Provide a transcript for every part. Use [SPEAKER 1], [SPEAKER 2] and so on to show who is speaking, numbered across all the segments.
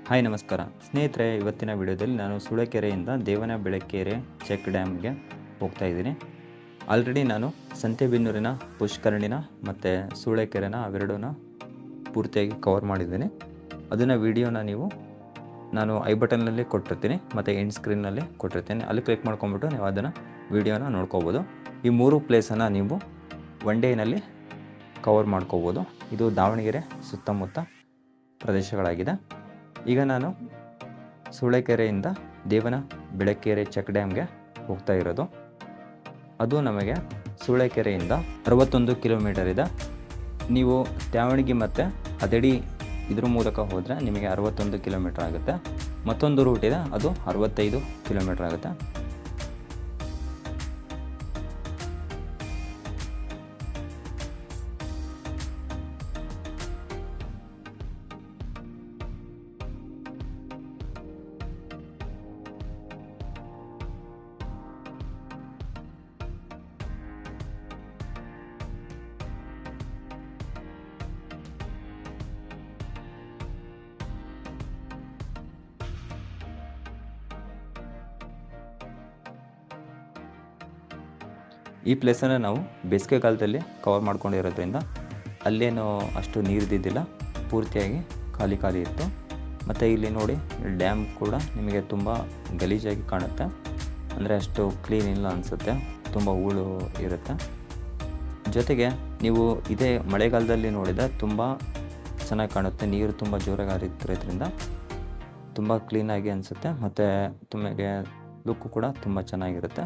[SPEAKER 1] Hi ನಮಸ್ಕಾರ ಸ್ನೇಹಿತರೆ, ಇವತ್ತಿನ ವಿಡಿಯೋದಲ್ಲಿ ನಾನು ಸೂಳೆಕೆರೆಯಿಂದ ದೇವನ ಬೆಳಕೆರೆ ಚೆಕ್ ಡ್ಯಾಮ್ಗೆ ಹೋಗ್ತಾ ಇದ್ದೀನಿ. ಆಲ್ರೆಡಿ ನಾನು ಸಂತೆಬೆನ್ನೂರಿನ ಪುಷ್ಕರಣಿನ ಮತ್ತು ಸೂಳೆಕೆರೆನ ಅವೆರಡನ್ನ ಪೂರ್ತಿಯಾಗಿ ಕವರ್ ಮಾಡಿದ್ದೀನಿ. ಅದನ್ನು ವಿಡಿಯೋನ ನಾನು ಐ ಬಟನ್ನಲ್ಲಿ ಕೊಟ್ಟಿರ್ತೀನಿ ಮತ್ತು ಎಂಡ್ ಸ್ಕ್ರೀನ್ನಲ್ಲಿ ಕೊಟ್ಟಿರ್ತೀನಿ. ಅಲ್ಲಿ ಕ್ಲಿಕ್ ಮಾಡ್ಕೊಂಬಿಟ್ಟು ನೀವು ಅದನ್ನು ವಿಡಿಯೋನ ನೋಡ್ಕೋಬೋದು. ಈ ಮೂರು ಪ್ಲೇಸನ್ನು ನೀವು ಒನ್ ಡೇನಲ್ಲಿ ಕವರ್ ಮಾಡ್ಕೋಬೋದು. ಇದು ದಾವಣಗೆರೆ ಸುತ್ತಮುತ್ತ ಪ್ರದೇಶಗಳಾಗಿದೆ. ಈಗ ನಾನು ಸೂಳೆಕೆರೆಯಿಂದ ದೇವನ ಬೆಳಕೆರೆ ಚೆಕ್ ಡ್ಯಾಮ್ಗೆ ಹೋಗ್ತಾ ಇರೋದು. ಅದು ನಮಗೆ ಸೂಳೆಕೆರೆಯಿಂದ 61 ಕಿಲೋಮೀಟರ್ ಇದೆ. ನೀವು ತ್ಯಾವಣಿಗೆ ಮತ್ತು ಹದಡಿ ಇದ್ರ ಮೂಲಕ ಹೋದರೆ ನಿಮಗೆ 61 ಕಿಲೋಮೀಟರ್ ಆಗುತ್ತೆ. ಮತ್ತೊಂದು ರೂಟ್ ಇದೆ, ಅದು 65 ಕಿಲೋಮೀಟರ್ ಆಗುತ್ತೆ. ಈ ಪ್ಲೇಸನ್ನು ನಾವು ಬೇಸಿಗೆಗಾಲದಲ್ಲಿ ಕವರ್ ಮಾಡ್ಕೊಂಡಿರೋದ್ರಿಂದ ಅಲ್ಲೇನು ಅಷ್ಟು ನೀರಿದ್ದಿದ್ದಿಲ್ಲ, ಪೂರ್ತಿಯಾಗಿ ಖಾಲಿ ಇತ್ತು. ಮತ್ತು ಇಲ್ಲಿ ನೋಡಿ, ಡ್ಯಾಮ್ ಕೂಡ ನಿಮಗೆ ತುಂಬ ಗಲೀಜಾಗಿ ಕಾಣುತ್ತೆ, ಅಂದರೆ ಅಷ್ಟು ಕ್ಲೀನ್ ಇಲ್ಲ ಅನಿಸುತ್ತೆ, ತುಂಬ ಹೂಳು ಇರುತ್ತೆ. ಜೊತೆಗೆ ನೀವು ಇದೇ ಮಳೆಗಾಲದಲ್ಲಿ ನೋಡಿದರೆ ತುಂಬ ಚೆನ್ನಾಗಿ ಕಾಣುತ್ತೆ. ನೀರು ತುಂಬ ಜೋರಾಗಿ ಹರಿತಿರೋದ್ರಿಂದ ತುಂಬ ಕ್ಲೀನಾಗಿ ಅನಿಸುತ್ತೆ ಮತ್ತು ನಿಮಗೆ ಲುಕ್ಕು ಕೂಡ ತುಂಬ ಚೆನ್ನಾಗಿರುತ್ತೆ.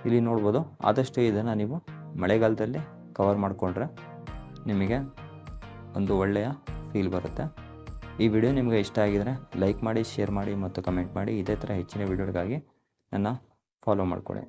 [SPEAKER 1] ಇಲ್ಲಿ ನೋಡ್ಬೋದು. ಆದಷ್ಟು ಇದನ್ನು ನೀವು ಮಳೆಗಾಲದಲ್ಲಿ ಕವರ್ ಮಾಡಿಕೊಂಡ್ರೆ ನಿಮಗೆ ಒಂದು ಒಳ್ಳೆಯ ಫೀಲ್ ಬರುತ್ತೆ. ಈ ವಿಡಿಯೋ ನಿಮಗೆ ಇಷ್ಟ ಆಗಿದರೆ ಲೈಕ್ ಮಾಡಿ, ಶೇರ್ ಮಾಡಿ ಮತ್ತು ಕಮೆಂಟ್ ಮಾಡಿ. ಇದೇ ಥರ ಹೆಚ್ಚಿನ ವಿಡಿಯೋಗಳಿಗಾಗಿ ನನ್ನ ಫಾಲೋ ಮಾಡಿಕೊಳ್ಳಿ.